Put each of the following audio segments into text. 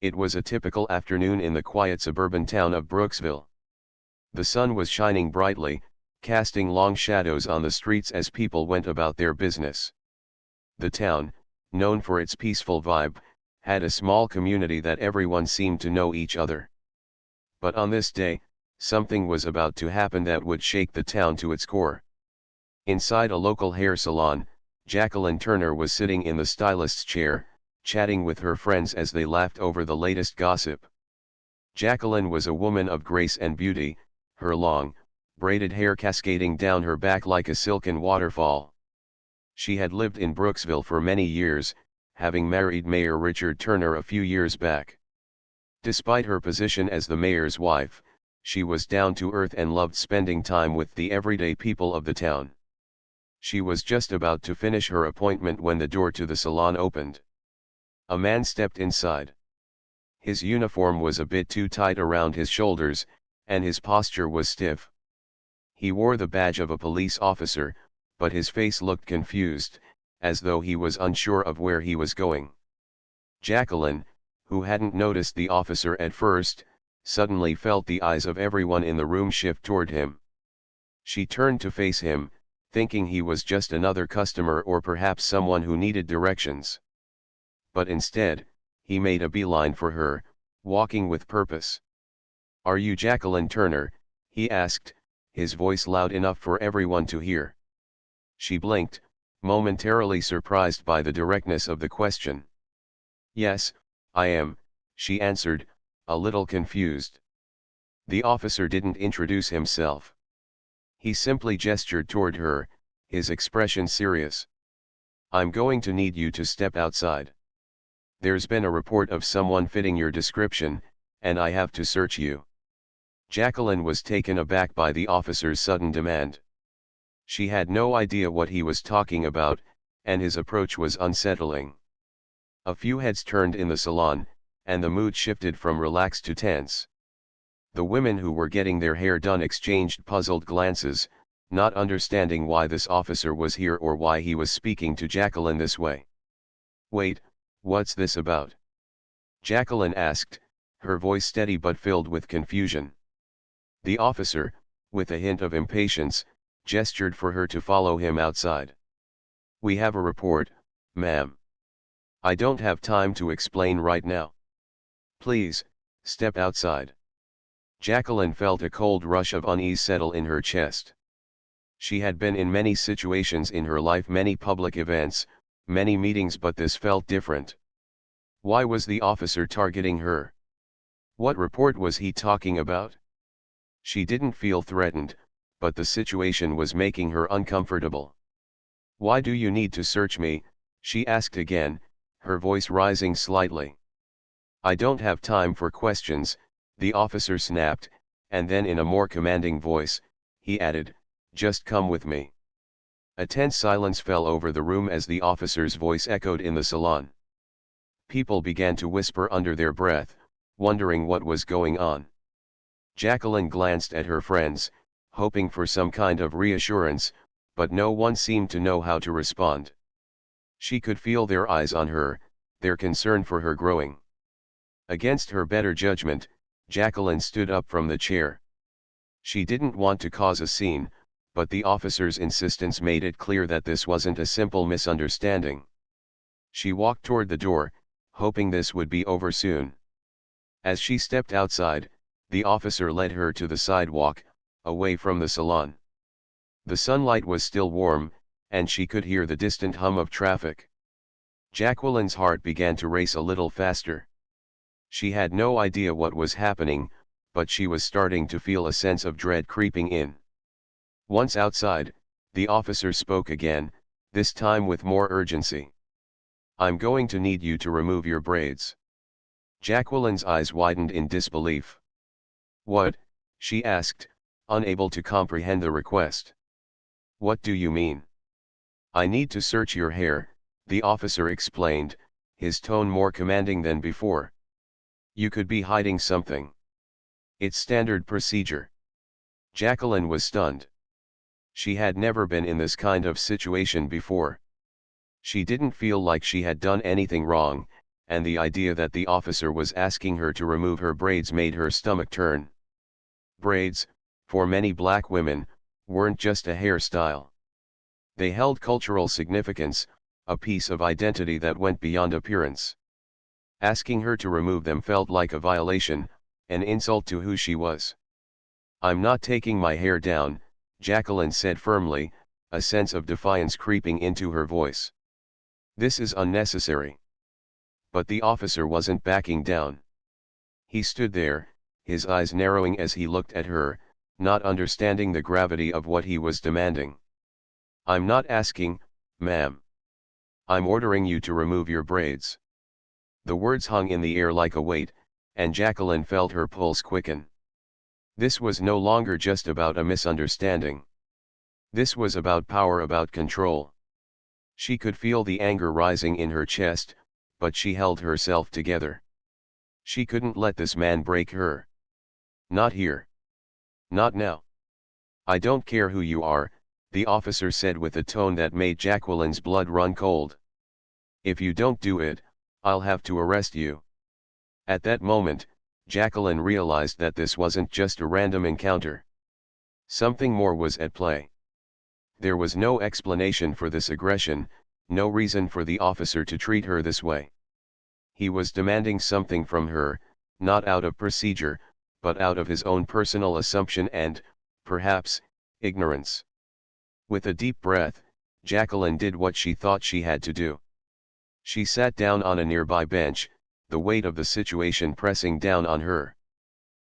It was a typical afternoon in the quiet suburban town of Brooksville. The sun was shining brightly, casting long shadows on the streets as people went about their business. The town, known for its peaceful vibe, had a small community that everyone seemed to know each other. But on this day, something was about to happen that would shake the town to its core. Inside a local hair salon, Jacqueline Turner was sitting in the stylist's chair, chatting with her friends as they laughed over the latest gossip. Jacqueline was a woman of grace and beauty, her long, braided hair cascading down her back like a silken waterfall. She had lived in Brooksville for many years, having married Mayor Richard Turner a few years back. Despite her position as the mayor's wife, she was down to earth and loved spending time with the everyday people of the town. She was just about to finish her appointment when the door to the salon opened. A man stepped inside. His uniform was a bit too tight around his shoulders, and his posture was stiff. He wore the badge of a police officer, but his face looked confused, as though he was unsure of where he was going. Jacqueline, who hadn't noticed the officer at first, suddenly felt the eyes of everyone in the room shift toward him. She turned to face him, thinking he was just another customer or perhaps someone who needed directions. But instead, he made a beeline for her, walking with purpose. "Are you Jacqueline Turner?" he asked, his voice loud enough for everyone to hear. She blinked, momentarily surprised by the directness of the question. "Yes, I am," she answered, a little confused. The officer didn't introduce himself. He simply gestured toward her, his expression serious. "I'm going to need you to step outside. There's been a report of someone fitting your description, and I have to search you." Jacqueline was taken aback by the officer's sudden demand. She had no idea what he was talking about, and his approach was unsettling. A few heads turned in the salon, and the mood shifted from relaxed to tense. The women who were getting their hair done exchanged puzzled glances, not understanding why this officer was here or why he was speaking to Jacqueline this way. "Wait, what's this about?" Jacqueline asked, her voice steady but filled with confusion. The officer, with a hint of impatience, gestured for her to follow him outside. "We have a report, ma'am. I don't have time to explain right now. Please, step outside." Jacqueline felt a cold rush of unease settle in her chest. She had been in many situations in her life, many public events, many meetings, but this felt different. Why was the officer targeting her? What report was he talking about? She didn't feel threatened, but the situation was making her uncomfortable. "Why do you need to search me?" she asked again, her voice rising slightly. "I don't have time for questions," the officer snapped, and then in a more commanding voice, he added, "Just come with me." A tense silence fell over the room as the officer's voice echoed in the salon. People began to whisper under their breath, wondering what was going on. Jacqueline glanced at her friends, hoping for some kind of reassurance, but no one seemed to know how to respond. She could feel their eyes on her, their concern for her growing. Against her better judgment, Jacqueline stood up from the chair. She didn't want to cause a scene, but the officer's insistence made it clear that this wasn't a simple misunderstanding. She walked toward the door, hoping this would be over soon. As she stepped outside, the officer led her to the sidewalk, away from the salon. The sunlight was still warm, and she could hear the distant hum of traffic. Jacqueline's heart began to race a little faster. She had no idea what was happening, but she was starting to feel a sense of dread creeping in. Once outside, the officer spoke again, this time with more urgency. "I'm going to need you to remove your braids." Jacqueline's eyes widened in disbelief. "What?" she asked, unable to comprehend the request. "What do you mean?" "I need to search your hair," the officer explained, his tone more commanding than before. "You could be hiding something. It's standard procedure." Jacqueline was stunned. She had never been in this kind of situation before. She didn't feel like she had done anything wrong, and the idea that the officer was asking her to remove her braids made her stomach turn. Braids, for many black women, weren't just a hairstyle. They held cultural significance, a piece of identity that went beyond appearance. Asking her to remove them felt like a violation, an insult to who she was. "I'm not taking my hair down," Jacqueline said firmly, a sense of defiance creeping into her voice. "This is unnecessary." But the officer wasn't backing down. He stood there, his eyes narrowing as he looked at her, not understanding the gravity of what he was demanding. "I'm not asking, ma'am. I'm ordering you to remove your braids." The words hung in the air like a weight, and Jacqueline felt her pulse quicken. This was no longer just about a misunderstanding. This was about power, about control. She could feel the anger rising in her chest, but she held herself together. She couldn't let this man break her. "Not here. Not now." "I don't care who you are," the officer said with a tone that made Jacqueline's blood run cold. "If you don't do it, I'll have to arrest you." At that moment, Jacqueline realized that this wasn't just a random encounter. Something more was at play. There was no explanation for this aggression, no reason for the officer to treat her this way. He was demanding something from her, not out of procedure, but out of his own personal assumption and, perhaps, ignorance. With a deep breath, Jacqueline did what she thought she had to do. She sat down on a nearby bench, the weight of the situation pressing down on her.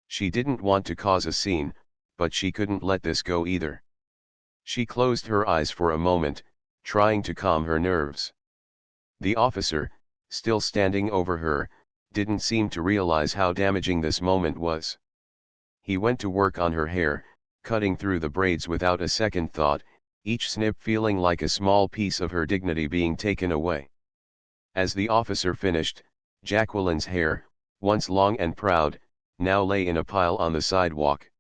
She didn't want to cause a scene, but she couldn't let this go either. She closed her eyes for a moment, trying to calm her nerves. The officer, still standing over her, didn't seem to realize how damaging this moment was. He went to work on her hair, cutting through the braids without a second thought, each snip feeling like a small piece of her dignity being taken away. As the officer finished, Jacqueline's hair, once long and proud, now lay in a pile on the sidewalk.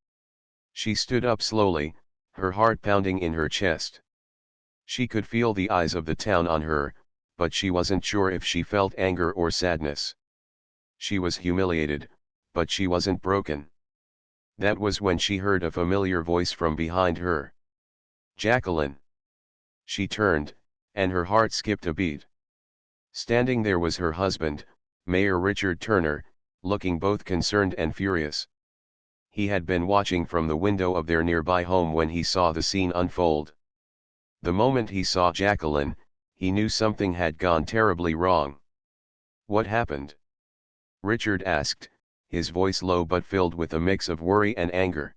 She stood up slowly, her heart pounding in her chest. She could feel the eyes of the town on her, but she wasn't sure if she felt anger or sadness. She was humiliated, but she wasn't broken. That was when she heard a familiar voice from behind her. "Jacqueline." She turned, and her heart skipped a beat. Standing there was her husband, Mayor Richard Turner, looking both concerned and furious. He had been watching from the window of their nearby home when he saw the scene unfold. The moment he saw Jacqueline, he knew something had gone terribly wrong. "What happened?" Richard asked, his voice low but filled with a mix of worry and anger.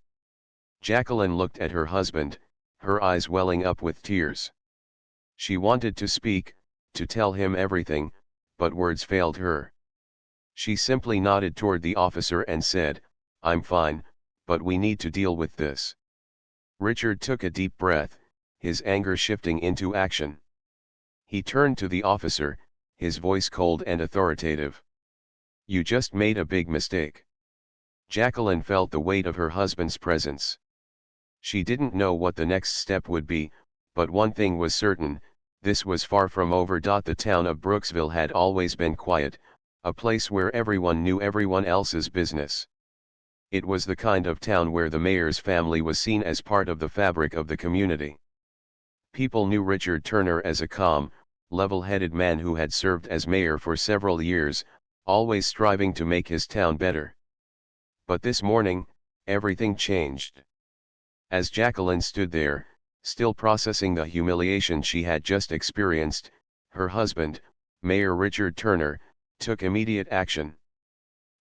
Jacqueline looked at her husband, her eyes welling up with tears. She wanted to speak, to tell him everything, but words failed her. She simply nodded toward the officer and said, "I'm fine, but we need to deal with this." Richard took a deep breath, his anger shifting into action. He turned to the officer, his voice cold and authoritative. "You just made a big mistake." Jacqueline felt the weight of her husband's presence. She didn't know what the next step would be, but one thing was certain, this was far from over. The town of Brooksville had always been quiet, a place where everyone knew everyone else's business. It was the kind of town where the mayor's family was seen as part of the fabric of the community. People knew Richard Turner as a calm, level-headed man who had served as mayor for several years, always striving to make his town better. But this morning, everything changed. As Jacqueline stood there, still processing the humiliation she had just experienced, her husband, Mayor Richard Turner, took immediate action.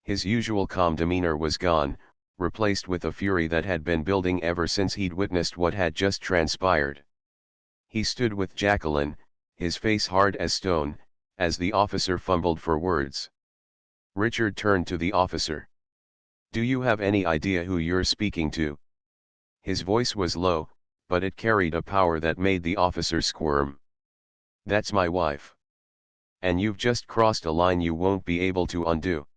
His usual calm demeanor was gone, replaced with a fury that had been building ever since he'd witnessed what had just transpired. He stood with Jacqueline, his face hard as stone, as the officer fumbled for words. Richard turned to the officer. "Do you have any idea who you're speaking to?" His voice was low, but it carried a power that made the officer squirm. "That's my wife. And you've just crossed a line you won't be able to undo."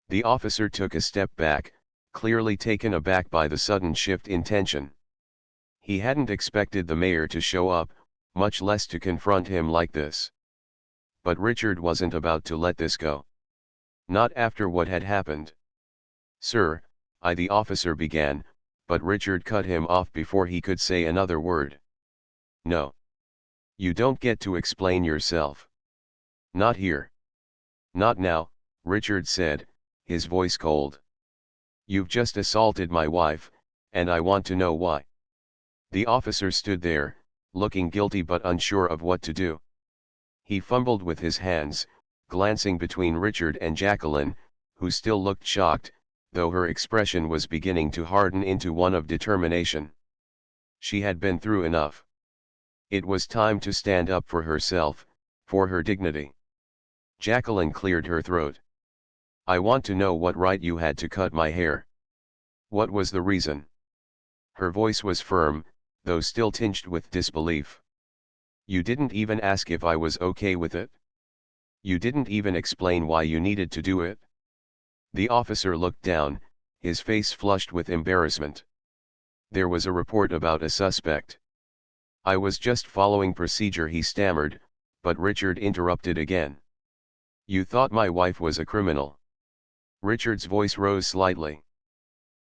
The officer took a step back, clearly taken aback by the sudden shift in tension. He hadn't expected the mayor to show up, much less to confront him like this. But Richard wasn't about to let this go. Not after what had happened. "Sir," the officer began, but Richard cut him off before he could say another word. "No. You don't get to explain yourself. Not here. Not now," Richard said, his voice cold. "You've just assaulted my wife, and I want to know why." The officer stood there, looking guilty but unsure of what to do. He fumbled with his hands, glancing between Richard and Jacqueline, who still looked shocked, though her expression was beginning to harden into one of determination. She had been through enough. It was time to stand up for herself, for her dignity. Jacqueline cleared her throat. "I want to know what right you had to cut my hair. What was the reason?" Her voice was firm, though still tinged with disbelief. "You didn't even ask if I was okay with it? You didn't even explain why you needed to do it?" The officer looked down, his face flushed with embarrassment. "There was a report about a suspect. I was just following procedure," he stammered, but Richard interrupted again. "You thought my wife was a criminal?" Richard's voice rose slightly.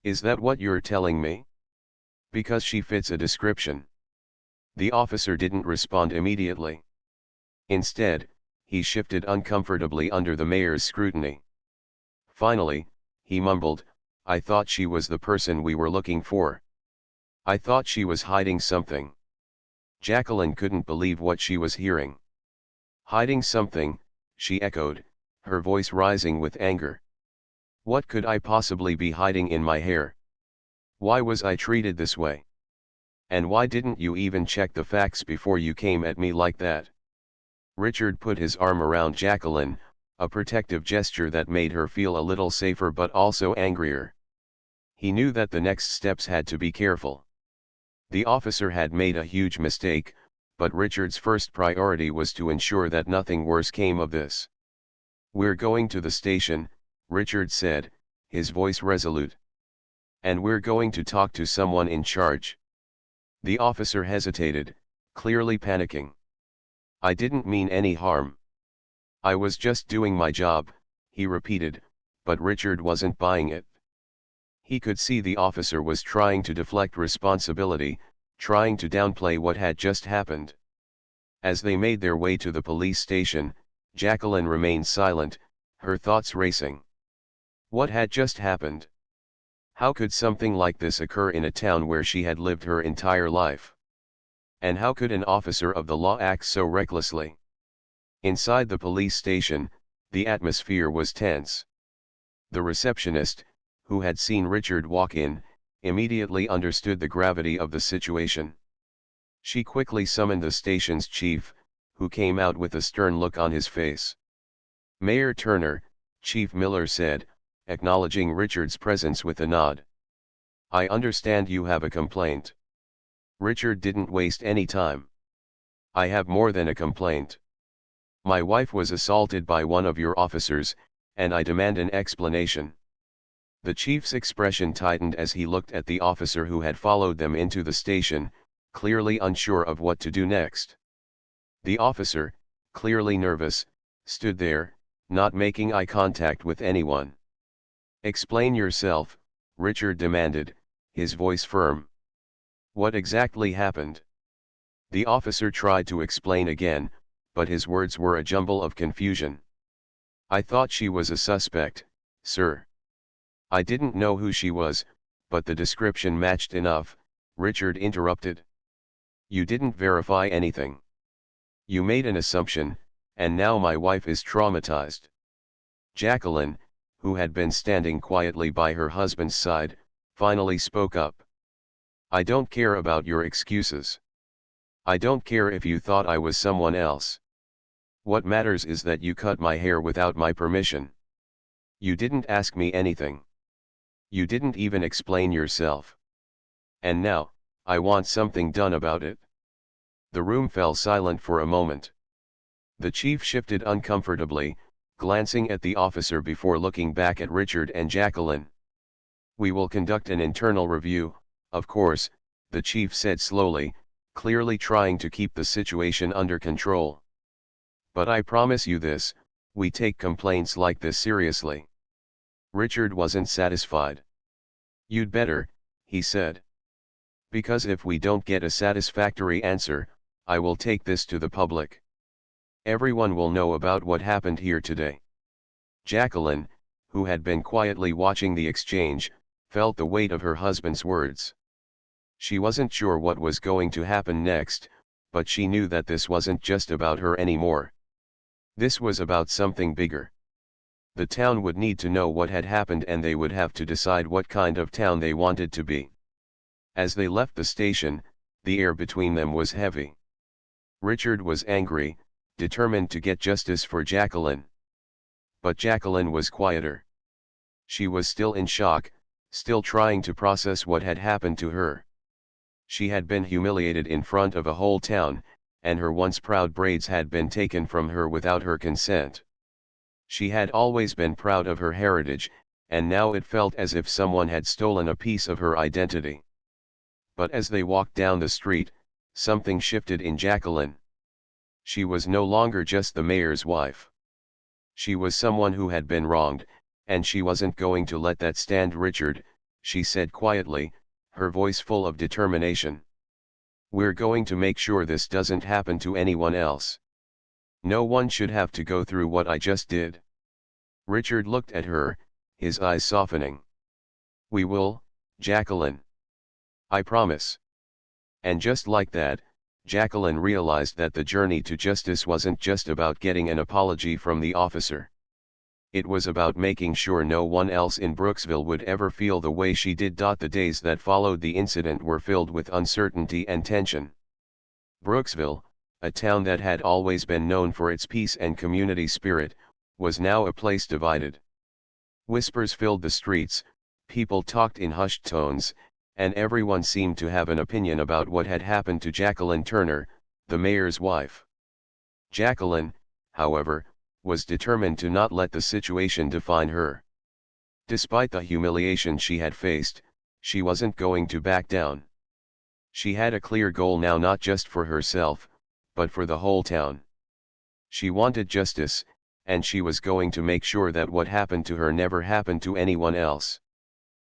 "Is that what you're telling me? Because she fits a description." The officer didn't respond immediately. Instead, he shifted uncomfortably under the mayor's scrutiny. Finally, he mumbled, "I thought she was the person we were looking for. I thought she was hiding something." Jacqueline couldn't believe what she was hearing. "Hiding something," she echoed, her voice rising with anger. "What could I possibly be hiding in my hair? Why was I treated this way? And why didn't you even check the facts before you came at me like that?" Richard put his arm around Jacqueline, a protective gesture that made her feel a little safer but also angrier. He knew that the next steps had to be careful. The officer had made a huge mistake, but Richard's first priority was to ensure that nothing worse came of this. "We're going to the station," Richard said, his voice resolute. "And we're going to talk to someone in charge." The officer hesitated, clearly panicking. "I didn't mean any harm. I was just doing my job," he repeated, but Richard wasn't buying it. He could see the officer was trying to deflect responsibility, trying to downplay what had just happened. As they made their way to the police station, Jacqueline remained silent, her thoughts racing. What had just happened? How could something like this occur in a town where she had lived her entire life? And how could an officer of the law act so recklessly? Inside the police station, the atmosphere was tense. The receptionist, who had seen Richard walk in, immediately understood the gravity of the situation. She quickly summoned the station's chief, who came out with a stern look on his face. "Mayor Turner," Chief Miller said, acknowledging Richard's presence with a nod. "I understand you have a complaint." Richard didn't waste any time. "I have more than a complaint. My wife was assaulted by one of your officers, and I demand an explanation." The chief's expression tightened as he looked at the officer who had followed them into the station, clearly unsure of what to do next. The officer, clearly nervous, stood there, not making eye contact with anyone. "Explain yourself," Richard demanded, his voice firm. "What exactly happened?" The officer tried to explain again, but his words were a jumble of confusion. "I thought she was a suspect, sir. I didn't know who she was, but the description matched enough," Richard interrupted. "You didn't verify anything. You made an assumption, and now my wife is traumatized." Jacqueline, who had been standing quietly by her husband's side, finally spoke up. "I don't care about your excuses. I don't care if you thought I was someone else. What matters is that you cut my hair without my permission. You didn't ask me anything. You didn't even explain yourself. And now, I want something done about it." The room fell silent for a moment. The chief shifted uncomfortably, glancing at the officer before looking back at Richard and Jacqueline. "We will conduct an internal review, of course," the chief said slowly, clearly trying to keep the situation under control. But I promise you this, we take complaints like this seriously. Richard wasn't satisfied. You'd better, he said. Because if we don't get a satisfactory answer, I will take this to the public. Everyone will know about what happened here today. Jacqueline, who had been quietly watching the exchange, felt the weight of her husband's words. She wasn't sure what was going to happen next, but she knew that this wasn't just about her anymore. This was about something bigger. The town would need to know what had happened, and they would have to decide what kind of town they wanted to be. As they left the station, the air between them was heavy. Richard was angry, determined to get justice for Jacqueline. But Jacqueline was quieter. She was still in shock, still trying to process what had happened to her. She had been humiliated in front of a whole town, and her once proud braids had been taken from her without her consent. She had always been proud of her heritage, and now it felt as if someone had stolen a piece of her identity. But as they walked down the street, something shifted in Jacqueline. She was no longer just the mayor's wife. She was someone who had been wronged, and she wasn't going to let that stand. Richard, she said quietly, her voice full of determination. We're going to make sure this doesn't happen to anyone else. No one should have to go through what I just did. Richard looked at her, his eyes softening. We will, Jacqueline. I promise. And just like that, Jacqueline realized that the journey to justice wasn't just about getting an apology from the officer. It was about making sure no one else in Brooksville would ever feel the way she did. The days that followed the incident were filled with uncertainty and tension. Brooksville, a town that had always been known for its peace and community spirit, was now a place divided. Whispers filled the streets, people talked in hushed tones, and everyone seemed to have an opinion about what had happened to Jacqueline Turner, the mayor's wife. Jacqueline, however, was determined to not let the situation define her. Despite the humiliation she had faced, she wasn't going to back down. She had a clear goal now, not just for herself, but for the whole town. She wanted justice, and she was going to make sure that what happened to her never happened to anyone else.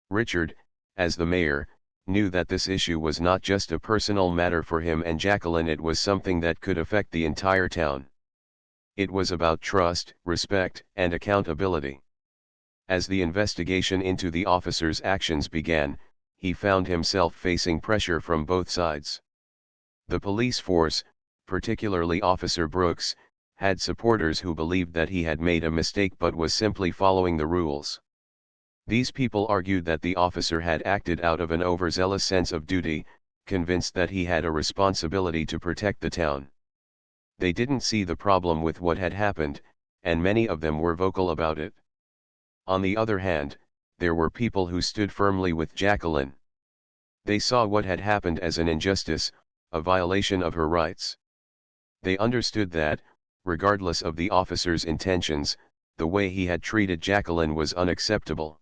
Richard, as the mayor, knew that this issue was not just a personal matter for him and Jacqueline, it was something that could affect the entire town. It was about trust, respect, and accountability. As the investigation into the officer's actions began, he found himself facing pressure from both sides. The police force, particularly Officer Brooks, had supporters who believed that he had made a mistake but was simply following the rules. These people argued that the officer had acted out of an overzealous sense of duty, convinced that he had a responsibility to protect the town. They didn't see the problem with what had happened, and many of them were vocal about it. On the other hand, there were people who stood firmly with Jacqueline. They saw what had happened as an injustice, a violation of her rights. They understood that, regardless of the officer's intentions, the way he had treated Jacqueline was unacceptable.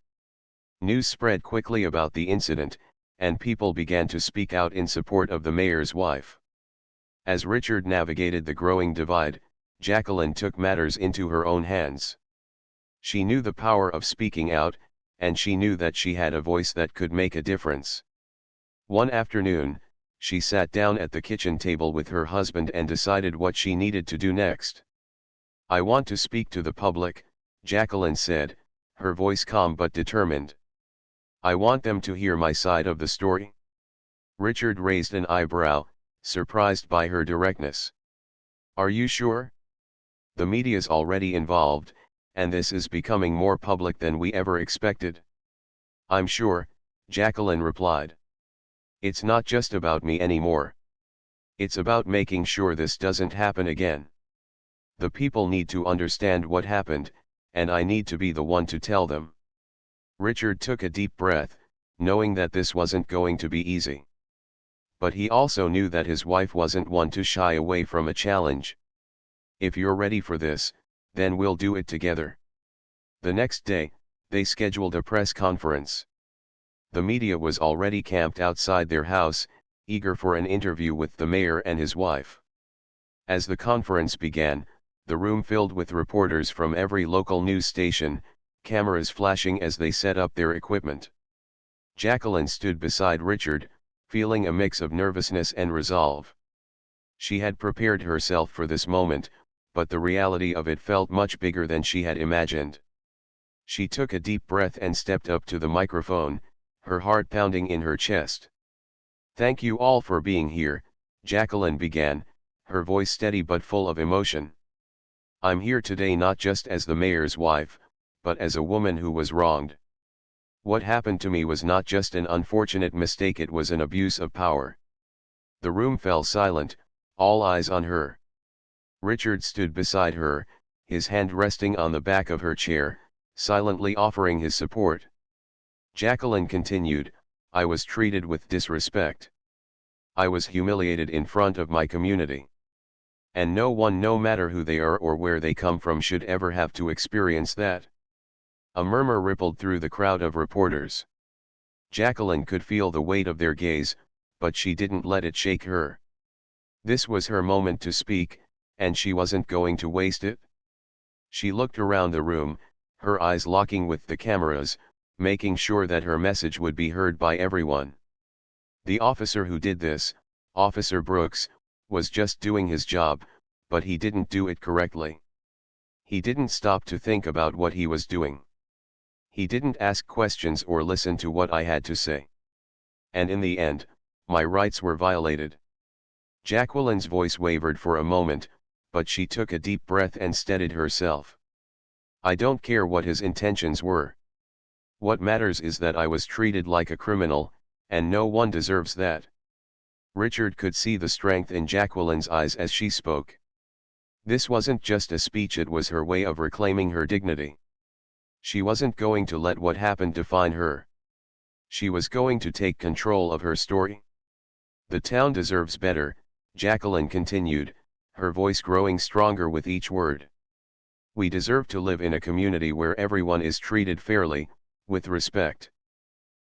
News spread quickly about the incident, and people began to speak out in support of the mayor's wife. As Richard navigated the growing divide, Jacqueline took matters into her own hands. She knew the power of speaking out, and she knew that she had a voice that could make a difference. One afternoon, she sat down at the kitchen table with her husband and decided what she needed to do next. I want to speak to the public, Jacqueline said, her voice calm but determined. I want them to hear my side of the story. Richard raised an eyebrow, surprised by her directness. Are you sure? The media's already involved, and this is becoming more public than we ever expected. I'm sure, Jacqueline replied. It's not just about me anymore. It's about making sure this doesn't happen again. The people need to understand what happened, and I need to be the one to tell them. Richard took a deep breath, knowing that this wasn't going to be easy. But he also knew that his wife wasn't one to shy away from a challenge. If you're ready for this, then we'll do it together. The next day, they scheduled a press conference. The media was already camped outside their house, eager for an interview with the mayor and his wife. As the conference began, the room filled with reporters from every local news station, cameras flashing as they set up their equipment. Jacqueline stood beside Richard, feeling a mix of nervousness and resolve. She had prepared herself for this moment, but the reality of it felt much bigger than she had imagined. She took a deep breath and stepped up to the microphone, her heart pounding in her chest. "Thank you all for being here," Jacqueline began, her voice steady but full of emotion. "I'm here today not just as the mayor's wife, but as a woman who was wronged. What happened to me was not just an unfortunate mistake, it was an abuse of power." The room fell silent, all eyes on her. Richard stood beside her, his hand resting on the back of her chair, silently offering his support. Jacqueline continued, "I was treated with disrespect. I was humiliated in front of my community. And no one, no matter who they are or where they come from, should ever have to experience that." A murmur rippled through the crowd of reporters. Jacqueline could feel the weight of their gaze, but she didn't let it shake her. This was her moment to speak, and she wasn't going to waste it. She looked around the room, her eyes locking with the cameras, making sure that her message would be heard by everyone. The officer who did this, Officer Brooks, was just doing his job, but he didn't do it correctly. He didn't stop to think about what he was doing. He didn't ask questions or listen to what I had to say. And in the end, my rights were violated. Jacqueline's voice wavered for a moment, but she took a deep breath and steadied herself. "I don't care what his intentions were. What matters is that I was treated like a criminal, and no one deserves that." Richard could see the strength in Jacqueline's eyes as she spoke. This wasn't just a speech, it was her way of reclaiming her dignity. She wasn't going to let what happened define her. She was going to take control of her story. "The town deserves better," Jacqueline continued, her voice growing stronger with each word. "We deserve to live in a community where everyone is treated fairly, with respect.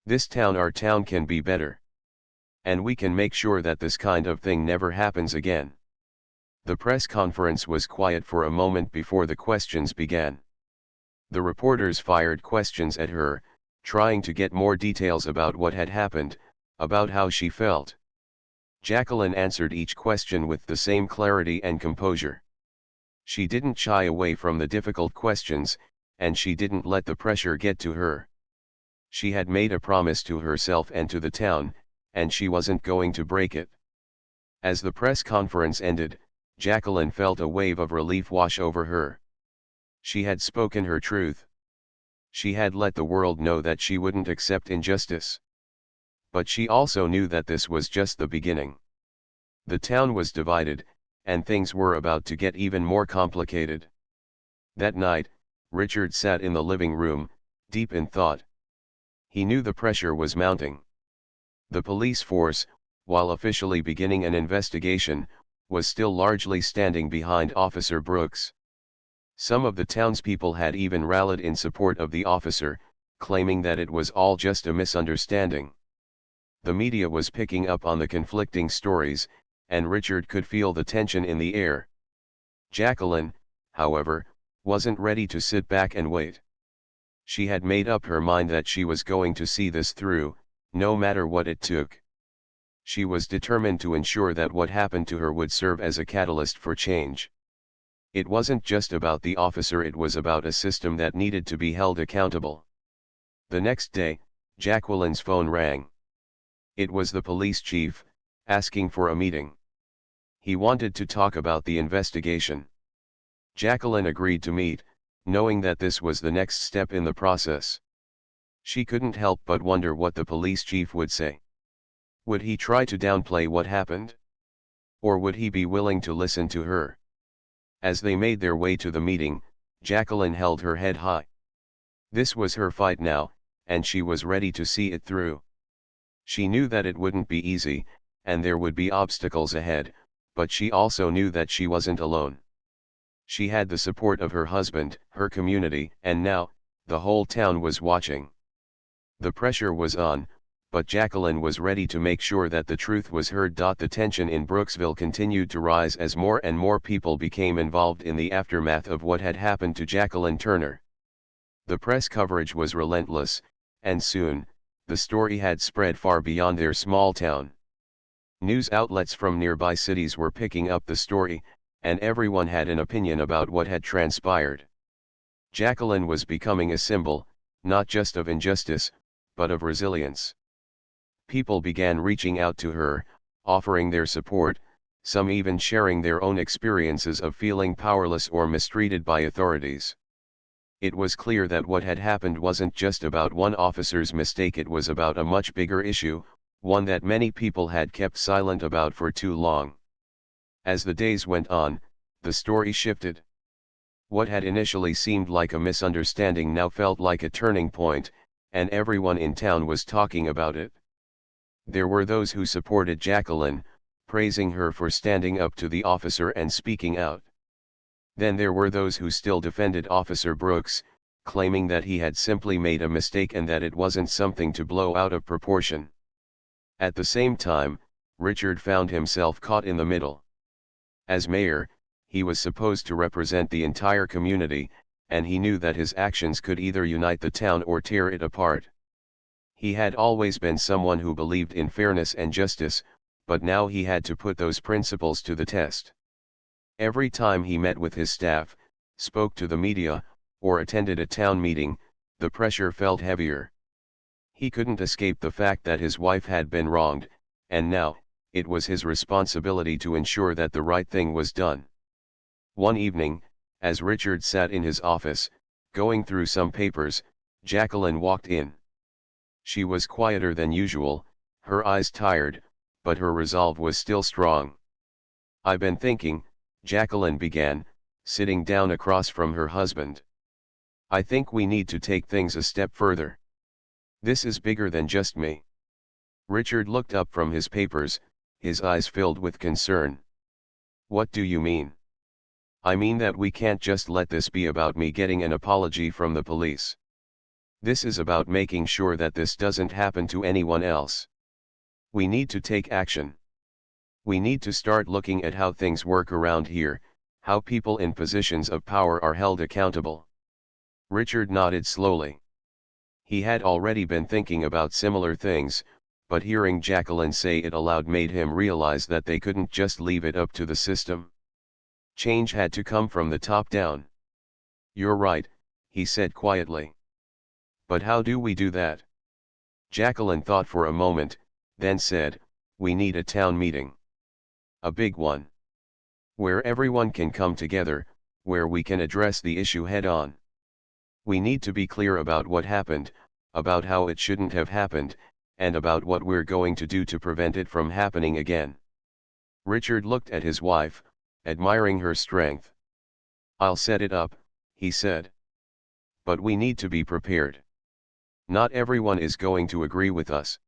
This town, our town, can be better. And we can make sure that this kind of thing never happens again." The press conference was quiet for a moment before the questions began. The reporters fired questions at her, trying to get more details about what had happened, about how she felt. Jacqueline answered each question with the same clarity and composure. She didn't shy away from the difficult questions, and she didn't let the pressure get to her. She had made a promise to herself and to the town, and she wasn't going to break it. As the press conference ended, Jacqueline felt a wave of relief wash over her. She had spoken her truth. She had let the world know that she wouldn't accept injustice. But she also knew that this was just the beginning. The town was divided, and things were about to get even more complicated. That night, Richard sat in the living room, deep in thought. He knew the pressure was mounting. The police force, while officially beginning an investigation, was still largely standing behind Officer Brooks. Some of the townspeople had even rallied in support of the officer, claiming that it was all just a misunderstanding. The media was picking up on the conflicting stories, and Richard could feel the tension in the air. Jacqueline, however, wasn't ready to sit back and wait. She had made up her mind that she was going to see this through, no matter what it took. She was determined to ensure that what happened to her would serve as a catalyst for change. It wasn't just about the officer, it was about a system that needed to be held accountable. The next day, Jacqueline's phone rang. It was the police chief, asking for a meeting. He wanted to talk about the investigation. Jacqueline agreed to meet, knowing that this was the next step in the process. She couldn't help but wonder what the police chief would say. Would he try to downplay what happened? Or would he be willing to listen to her? As they made their way to the meeting, Jacqueline held her head high. This was her fight now, and she was ready to see it through. She knew that it wouldn't be easy, and there would be obstacles ahead, but she also knew that she wasn't alone. She had the support of her husband, her community, and now, the whole town was watching. The pressure was on, but Jacqueline was ready to make sure that the truth was heard. The tension in Brooksville continued to rise as more and more people became involved in the aftermath of what had happened to Jacqueline Turner. The press coverage was relentless, and soon, the story had spread far beyond their small town. News outlets from nearby cities were picking up the story, and everyone had an opinion about what had transpired. Jacqueline was becoming a symbol, not just of injustice, but of resilience. People began reaching out to her, offering their support, some even sharing their own experiences of feeling powerless or mistreated by authorities. It was clear that what had happened wasn't just about one officer's mistake, it was about a much bigger issue, one that many people had kept silent about for too long. As the days went on, the story shifted. What had initially seemed like a misunderstanding now felt like a turning point, and everyone in town was talking about it. There were those who supported Jacqueline, praising her for standing up to the officer and speaking out. Then there were those who still defended Officer Brooks, claiming that he had simply made a mistake and that it wasn't something to blow out of proportion. At the same time, Richard found himself caught in the middle. As mayor, he was supposed to represent the entire community, and he knew that his actions could either unite the town or tear it apart. He had always been someone who believed in fairness and justice, but now he had to put those principles to the test. Every time he met with his staff, spoke to the media, or attended a town meeting, the pressure felt heavier. He couldn't escape the fact that his wife had been wronged, and now, it was his responsibility to ensure that the right thing was done. One evening, as Richard sat in his office, going through some papers, Jacqueline walked in. She was quieter than usual, her eyes tired, but her resolve was still strong. "I've been thinking," Jacqueline began, sitting down across from her husband. "I think we need to take things a step further. This is bigger than just me." Richard looked up from his papers, his eyes filled with concern. "What do you mean?" "I mean that we can't just let this be about me getting an apology from the police. This is about making sure that this doesn't happen to anyone else. We need to take action. We need to start looking at how things work around here, how people in positions of power are held accountable." Richard nodded slowly. He had already been thinking about similar things, but hearing Jacqueline say it aloud made him realize that they couldn't just leave it up to the system. Change had to come from the top down. "You're right," he said quietly. "But how do we do that?" Jacqueline thought for a moment, then said, "We need a town meeting. A big one. Where everyone can come together, where we can address the issue head on. We need to be clear about what happened, about how it shouldn't have happened, and about what we're going to do to prevent it from happening again." Richard looked at his wife, admiring her strength. "I'll set it up," he said. "But we need to be prepared. Not everyone is going to agree with us."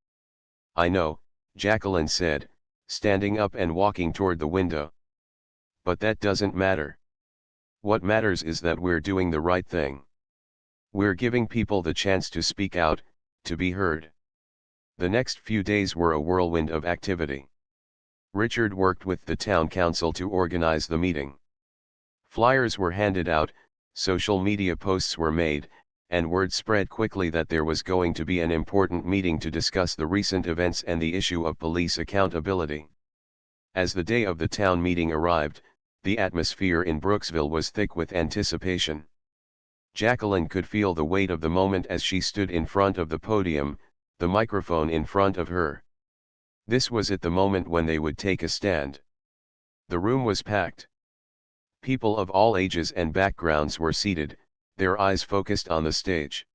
"I know," Jacqueline said, standing up and walking toward the window. "But that doesn't matter. What matters is that we're doing the right thing. We're giving people the chance to speak out, to be heard." The next few days were a whirlwind of activity. Richard worked with the town council to organize the meeting. Flyers were handed out, social media posts were made, and word spread quickly that there was going to be an important meeting to discuss the recent events and the issue of police accountability. As the day of the town meeting arrived, the atmosphere in Brooksville was thick with anticipation. Jacqueline could feel the weight of the moment as she stood in front of the podium, the microphone in front of her. This was at the moment when they would take a stand. The room was packed. People of all ages and backgrounds were seated, their eyes focused on the stage.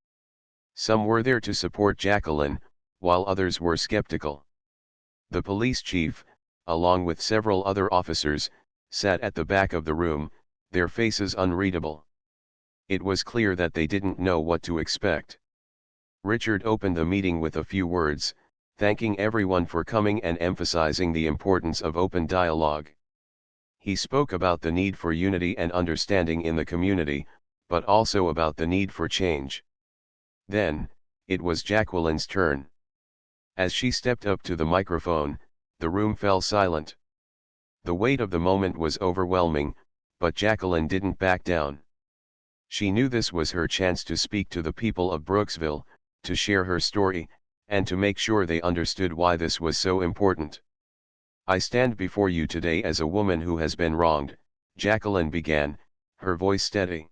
Some were there to support Jacqueline, while others were skeptical. The police chief, along with several other officers, sat at the back of the room, their faces unreadable. It was clear that they didn't know what to expect. Richard opened the meeting with a few words, thanking everyone for coming and emphasizing the importance of open dialogue. He spoke about the need for unity and understanding in the community, but also about the need for change. Then, it was Jacqueline's turn. As she stepped up to the microphone, the room fell silent. The weight of the moment was overwhelming, but Jacqueline didn't back down. She knew this was her chance to speak to the people of Brooksville, to share her story, and to make sure they understood why this was so important. "I stand before you today as a woman who has been wronged," Jacqueline began, her voice steady.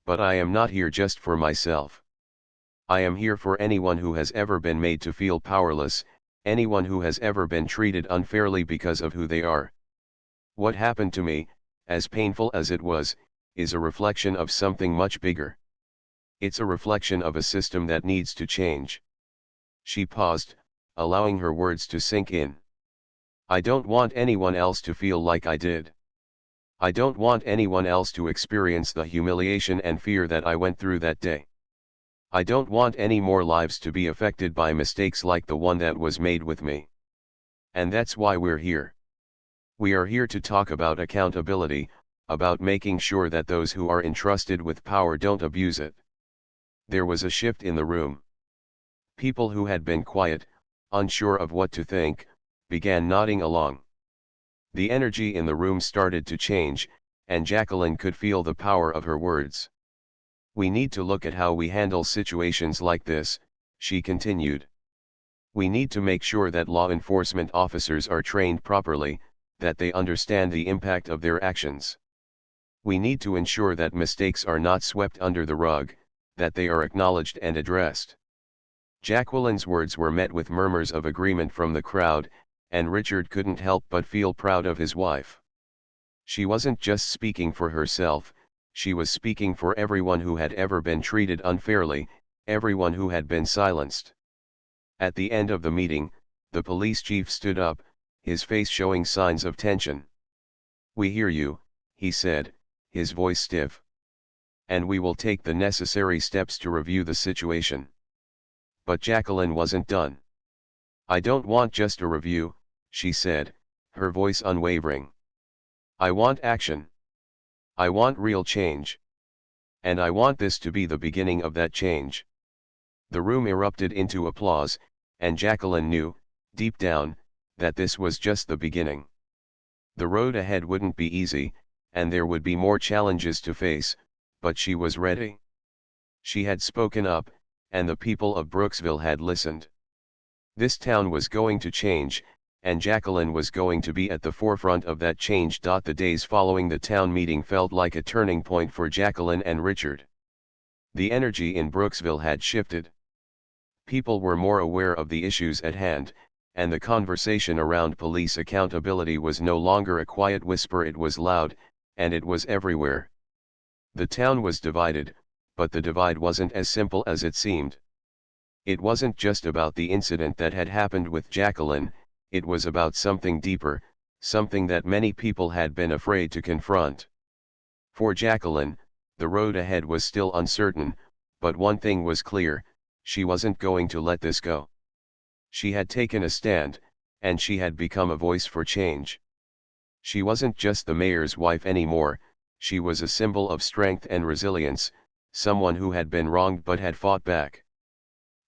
"But I am not here just for myself. I am here for anyone who has ever been made to feel powerless, anyone who has ever been treated unfairly because of who they are. What happened to me, as painful as it was, is a reflection of something much bigger. It's a reflection of a system that needs to change." She paused, allowing her words to sink in. "I don't want anyone else to feel like I did. I don't want anyone else to experience the humiliation and fear that I went through that day. I don't want any more lives to be affected by mistakes like the one that was made with me. And that's why we're here. We are here to talk about accountability, about making sure that those who are entrusted with power don't abuse it." There was a shift in the room. People who had been quiet, unsure of what to think, began nodding along. The energy in the room started to change, and Jacqueline could feel the power of her words. "We need to look at how we handle situations like this," she continued. "We need to make sure that law enforcement officers are trained properly, that they understand the impact of their actions. We need to ensure that mistakes are not swept under the rug, that they are acknowledged and addressed." Jacqueline's words were met with murmurs of agreement from the crowd, and Richard couldn't help but feel proud of his wife. She wasn't just speaking for herself, she was speaking for everyone who had ever been treated unfairly, everyone who had been silenced. At the end of the meeting, the police chief stood up, his face showing signs of tension. "We hear you," he said, his voice stiff. "And we will take the necessary steps to review the situation." But Jacqueline wasn't done. "I don't want just a review," she said, her voice unwavering. "I want action. I want real change. And I want this to be the beginning of that change." The room erupted into applause, and Jacqueline knew, deep down, that this was just the beginning. The road ahead wouldn't be easy, and there would be more challenges to face, but she was ready. She had spoken up, and the people of Brooksville had listened. This town was going to change, and Jacqueline was going to be at the forefront of that change. The days following the town meeting felt like a turning point for Jacqueline and Richard. The energy in Brooksville had shifted. People were more aware of the issues at hand, and the conversation around police accountability was no longer a quiet whisper, it was loud, and it was everywhere. The town was divided, but the divide wasn't as simple as it seemed. It wasn't just about the incident that had happened with Jacqueline, it was about something deeper, something that many people had been afraid to confront. For Jacqueline, the road ahead was still uncertain, but one thing was clear: she wasn't going to let this go. She had taken a stand, and she had become a voice for change. She wasn't just the mayor's wife anymore, she was a symbol of strength and resilience, someone who had been wronged but had fought back.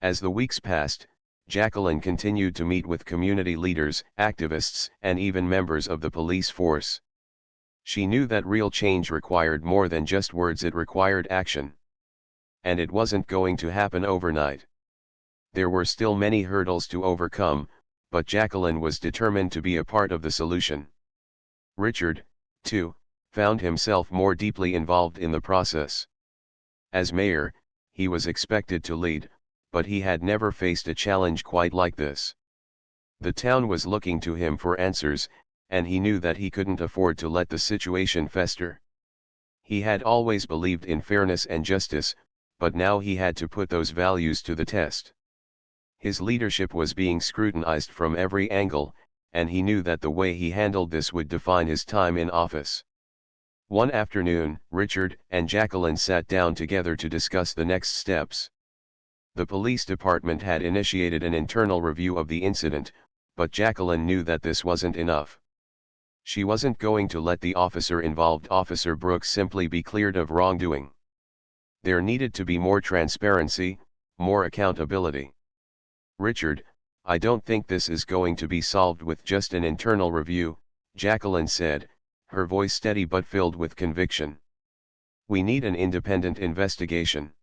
As the weeks passed, Jacqueline continued to meet with community leaders, activists, and even members of the police force. She knew that real change required more than just words, it required action. And it wasn't going to happen overnight. There were still many hurdles to overcome, but Jacqueline was determined to be a part of the solution. Richard, too, found himself more deeply involved in the process. As mayor, he was expected to lead, but he had never faced a challenge quite like this. The town was looking to him for answers, and he knew that he couldn't afford to let the situation fester. He had always believed in fairness and justice, but now he had to put those values to the test. His leadership was being scrutinized from every angle, and he knew that the way he handled this would define his time in office. One afternoon, Richard and Jacqueline sat down together to discuss the next steps. The police department had initiated an internal review of the incident, but Jacqueline knew that this wasn't enough. She wasn't going to let the officer involved, Officer Brooks, simply be cleared of wrongdoing. There needed to be more transparency, more accountability. "Richard, I don't think this is going to be solved with just an internal review, Jacqueline said, her voice steady but filled with conviction. We need an independent investigation.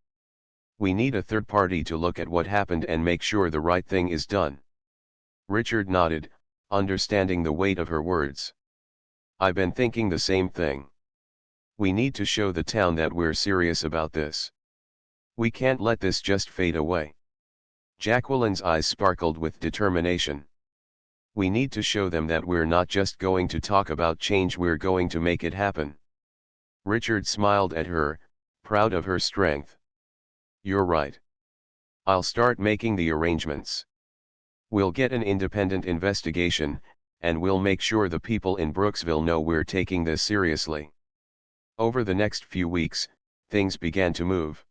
We need a third party to look at what happened and make sure the right thing is done. Richard nodded, understanding the weight of her words. I've been thinking the same thing. We need to show the town that we're serious about this. We can't let this just fade away. Jacqueline's eyes sparkled with determination. We need to show them that we're not just going to talk about change, we're going to make it happen. Richard smiled at her, proud of her strength. You're right. I'll start making the arrangements. We'll get an independent investigation, and we'll make sure the people in Brooksville know we're taking this seriously. Over the next few weeks, things began to move.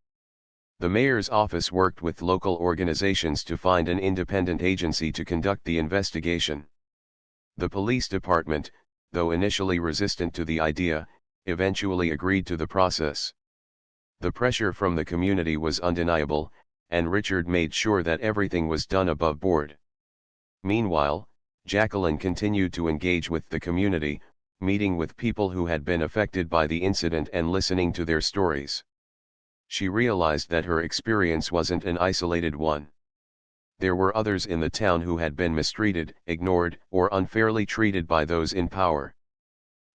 The mayor's office worked with local organizations to find an independent agency to conduct the investigation. The police department, though initially resistant to the idea, eventually agreed to the process. The pressure from the community was undeniable, and Richard made sure that everything was done above board. Meanwhile, Jacqueline continued to engage with the community, meeting with people who had been affected by the incident and listening to their stories. She realized that her experience wasn't an isolated one. There were others in the town who had been mistreated, ignored, or unfairly treated by those in power.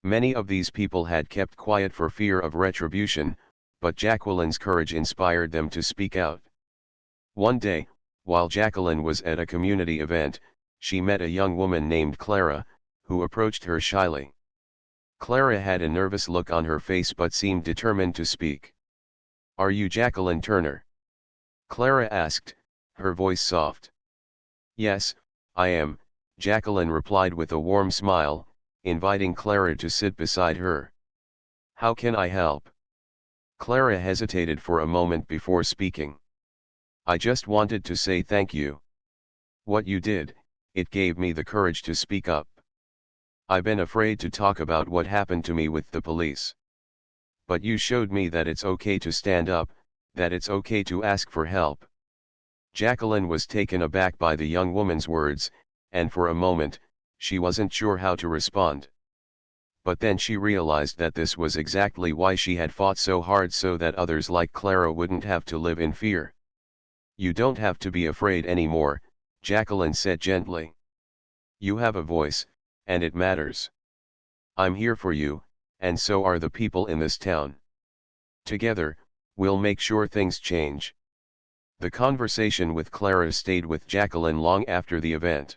Many of these people had kept quiet for fear of retribution, but Jacqueline's courage inspired them to speak out. One day, while Jacqueline was at a community event, she met a young woman named Clara, who approached her shyly. Clara had a nervous look on her face but seemed determined to speak. "Are you Jacqueline Turner?" Clara asked, her voice soft. "Yes, I am," Jacqueline replied with a warm smile, inviting Clara to sit beside her. "How can I help?" Clara hesitated for a moment before speaking. "I just wanted to say thank you. What you did, it gave me the courage to speak up. I've been afraid to talk about what happened to me with the police. But you showed me that it's okay to stand up, that it's okay to ask for help." Jacqueline was taken aback by the young woman's words, and for a moment, she wasn't sure how to respond. But then she realized that this was exactly why she had fought so hard, so that others like Clara wouldn't have to live in fear. "You don't have to be afraid anymore," Jacqueline said gently. "You have a voice, and it matters. I'm here for you, and so are the people in this town. Together, we'll make sure things change." The conversation with Clara stayed with Jacqueline long after the event.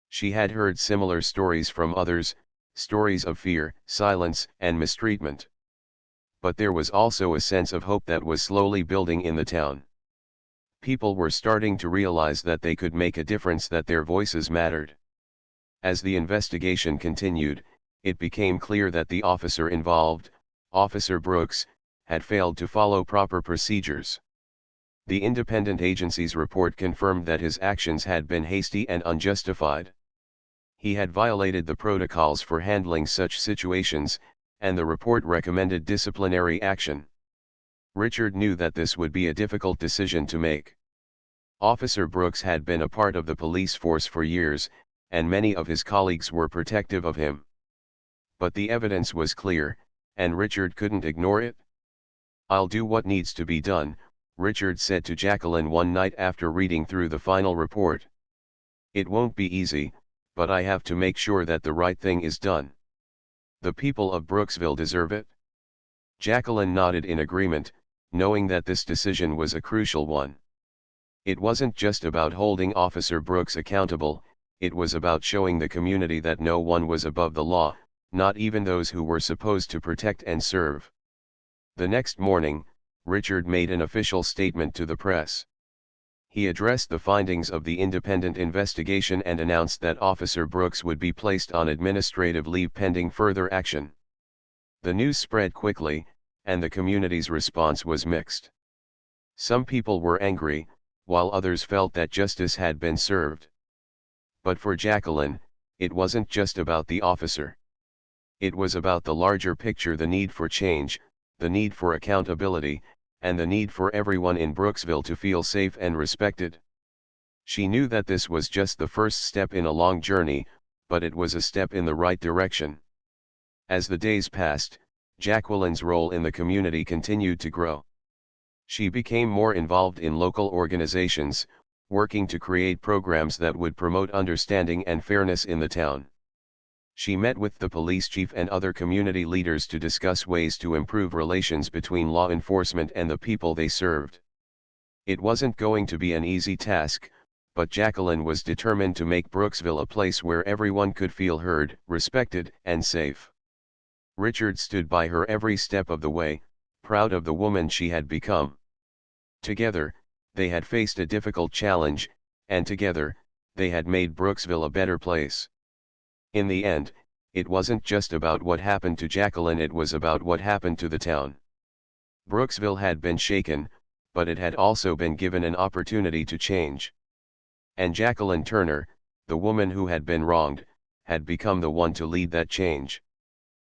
She had heard similar stories from others, stories of fear, silence, and mistreatment. But there was also a sense of hope that was slowly building in the town. People were starting to realize that they could make a difference, that their voices mattered. As the investigation continued, it became clear that the officer involved, Officer Brooks, had failed to follow proper procedures. The independent agency's report confirmed that his actions had been hasty and unjustified. He had violated the protocols for handling such situations, and the report recommended disciplinary action. Richard knew that this would be a difficult decision to make. Officer Brooks had been a part of the police force for years, and many of his colleagues were protective of him. But the evidence was clear, and Richard couldn't ignore it. "I'll do what needs to be done," Richard said to Jacqueline one night after reading through the final report. "It won't be easy, but I have to make sure that the right thing is done. The people of Brooksville deserve it." Jacqueline nodded in agreement, knowing that this decision was a crucial one. It wasn't just about holding Officer Brooks accountable, it was about showing the community that no one was above the law, not even those who were supposed to protect and serve. The next morning, Richard made an official statement to the press. He addressed the findings of the independent investigation and announced that Officer Brooks would be placed on administrative leave pending further action. The news spread quickly, and the community's response was mixed. Some people were angry, while others felt that justice had been served. But for Jacqueline, it wasn't just about the officer. It was about the larger picture: the need for change, the need for accountability, and the need for everyone in Brooksville to feel safe and respected. She knew that this was just the first step in a long journey, but it was a step in the right direction. As the days passed, Jacqueline's role in the community continued to grow. She became more involved in local organizations, working to create programs that would promote understanding and fairness in the town. She met with the police chief and other community leaders to discuss ways to improve relations between law enforcement and the people they served. It wasn't going to be an easy task, but Jacqueline was determined to make Brooksville a place where everyone could feel heard, respected, and safe. Richard stood by her every step of the way, proud of the woman she had become. Together, they had faced a difficult challenge, and together, they had made Brooksville a better place. In the end, it wasn't just about what happened to Jacqueline, it was about what happened to the town. Brooksville had been shaken, but it had also been given an opportunity to change. And Jacqueline Turner, the woman who had been wronged, had become the one to lead that change.